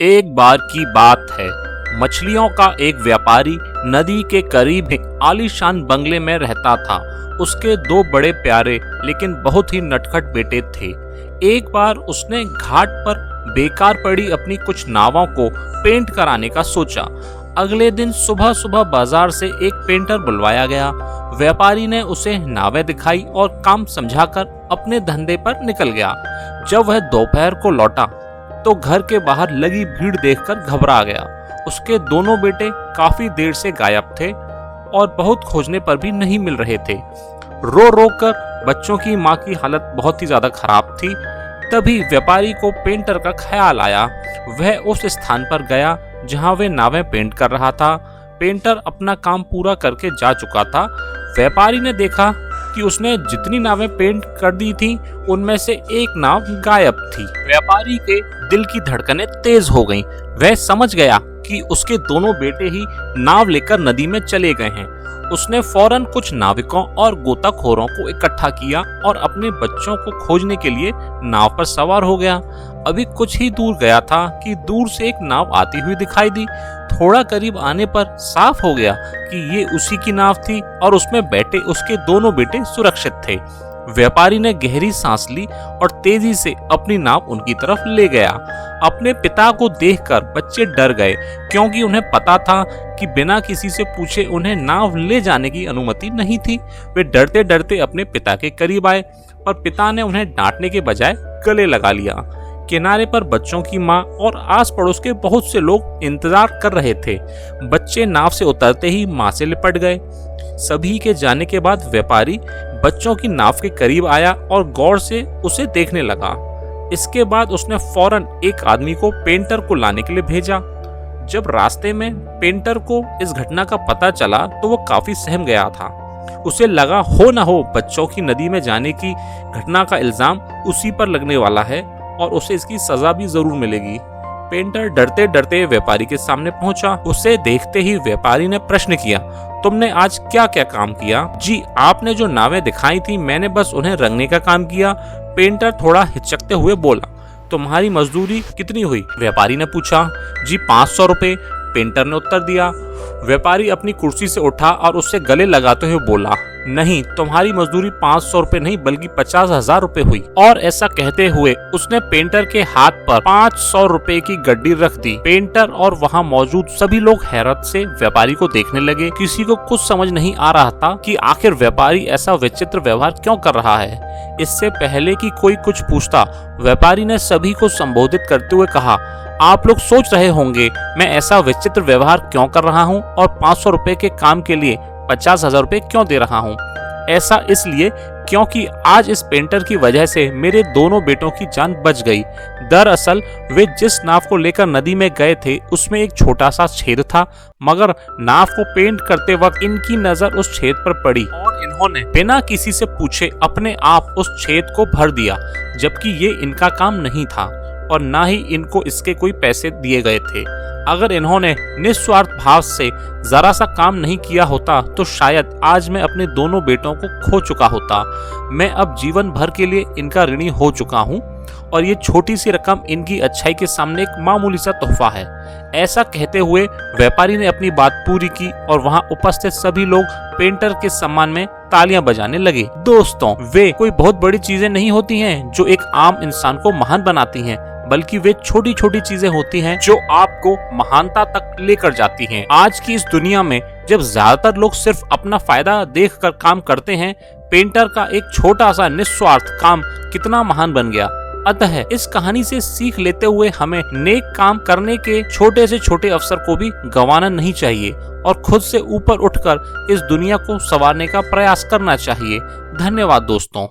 एक बार की बात है, मछलियों का एक व्यापारी नदी के करीब एक आलीशान बंगले में रहता था। उसके दो बड़े प्यारे लेकिन बहुत ही नटखट बेटे थे। एक बार उसने घाट पर बेकार पड़ी अपनी कुछ नावों को पेंट कराने का सोचा। अगले दिन सुबह सुबह बाजार से एक पेंटर बुलवाया गया। व्यापारी ने उसे नावें दिखाई और काम समझाकर अपने धंधे पर निकल गया। जब वह दोपहर को लौटा तो घर के बाहर लगी भीड़ देखकर घबरा गया। उसके दोनों बेटे काफी देर से गायब थे और बहुत खोजने पर भी नहीं मिल रहे थे। रो रो कर बच्चों की माँ की हालत बहुत ही ज्यादा खराब थी। तभी व्यापारी को पेंटर का ख्याल आया। वह उस स्थान पर गया जहाँ वे नावें पेंट कर रहा था। पेंटर अपना काम पूरा करके जा चुका था। व्यापारी ने देखा कि उसने जितनी नावें पेंट कर दी थी उनमें से एक नाव गायब थी। व्यापारी के दिल की धड़कनें तेज हो गईं। वह समझ गया कि उसके दोनों बेटे ही नाव लेकर नदी में चले गए हैं। उसने फौरन कुछ नाविकों और गोताखोरों को इकट्ठा किया और अपने बच्चों को खोजने के लिए नाव पर सवार हो गया। अभी कुछ ही दूर गया था कि दूर से एक नाव आती हुई दिखाई दी। थोड़ा करीब आने पर साफ हो गया कि ये उसी की नाव थी और उसमें बैठे उसके दोनों बेटे सुरक्षित थे। व्यापारी ने गहरी सांस ली और तेजी से अपनी नाव उनकी तरफ ले गया। अपने पिता को देखकर बच्चे डर गए, क्योंकि उन्हें पता था कि बिना किसी से पूछे उन्हें नाव ले जाने की अनुमति नहीं थी। वे डरते डरते अपने पिता के करीब आए, पर पिता ने उन्हें डांटने के बजाय गले लगा लिया। किनारे पर बच्चों की माँ और आस पड़ोस के बहुत से लोग इंतजार कर रहे थे। बच्चे नाव से उतरते ही माँ से लिपट गए। सभी के जाने के बाद व्यापारी बच्चों की नाव के करीब आया और गौर से उसे देखने लगा। इसके बाद उसने फौरन एक आदमी को पेंटर को लाने के लिए भेजा। जब रास्ते में पेंटर को इस घटना का पता चला तो वो काफी सहम गया था। उसे लगा हो न हो बच्चों की नदी में जाने की घटना का इल्जाम उसी पर लगने वाला है और उसे इसकी सजा भी जरूर मिलेगी। पेंटर डरते डरते व्यापारी के सामने पहुंचा। उसे देखते ही व्यापारी ने प्रश्न किया, तुमने आज क्या क्या काम किया? जी, आपने जो नावें दिखाई थी मैंने बस उन्हें रंगने का काम किया। पेंटर थोड़ा हिचकते हुए बोला। तुम्हारी मजदूरी कितनी हुई? व्यापारी ने पूछा। जी 500 रुपए, पेंटर ने उत्तर दिया। व्यापारी अपनी कुर्सी से उठा और उससे गले लगाते हुए बोला, नहीं, तुम्हारी मजदूरी 500 रुपए नहीं बल्कि 50,000 रुपए हुई। और ऐसा कहते हुए उसने पेंटर के हाथ पर 500 रुपए की गड्डी रख दी। पेंटर और वहाँ मौजूद सभी लोग हैरत से व्यापारी को देखने लगे। किसी को कुछ समझ नहीं आ रहा था कि आखिर व्यापारी ऐसा विचित्र व्यवहार क्यों कर रहा है। इससे पहले कि कोई कुछ पूछता, व्यापारी ने सभी को संबोधित करते हुए कहा, आप लोग सोच रहे होंगे मैं ऐसा विचित्र व्यवहार क्यों कर रहा हूँ और 500 रुपए के काम के लिए 50,000 रुपए क्यों दे रहा हूँ। ऐसा इसलिए क्योंकि आज इस पेंटर की वजह से मेरे दोनों बेटों की जान बच गई। दरअसल वे जिस नाव को लेकर नदी में गए थे उसमें एक छोटा सा छेद था, मगर नाव को पेंट करते वक्त इनकी नजर उस छेद पर पड़ी और इन्होंने बिना किसी से पूछे अपने आप उस छेद को भर दिया, जबकि ये इनका काम नहीं था और ना ही इनको इसके कोई पैसे दिए गए थे। अगर इन्होंने निस्वार्थ भाव से जरा सा काम नहीं किया होता तो शायद आज मैं अपने दोनों बेटों को खो चुका होता। मैं अब जीवन भर के लिए इनका ऋणी हो चुका हूँ और ये छोटी सी रकम इनकी अच्छाई के सामने एक मामूली सा तोहफा है। ऐसा कहते हुए व्यापारी ने अपनी बात पूरी की और वहाँ उपस्थित सभी लोग पेंटर के सम्मान में तालियां बजाने लगे। दोस्तों, वे कोई बहुत बड़ी चीजें नहीं होती हैं जो एक आम इंसान को महान बनाती हैं, बल्कि वे छोटी छोटी चीजें होती हैं जो आपको महानता तक लेकर जाती हैं। आज की इस दुनिया में जब ज्यादातर लोग सिर्फ अपना फायदा देखकर काम करते हैं, पेंटर का एक छोटा सा निस्वार्थ काम कितना महान बन गया। अतः इस कहानी से सीख लेते हुए हमें नेक काम करने के छोटे से छोटे अवसर को भी गंवाना नहीं चाहिए और खुद से ऊपर उठकर इस दुनिया को संवारने का प्रयास करना चाहिए। धन्यवाद दोस्तों।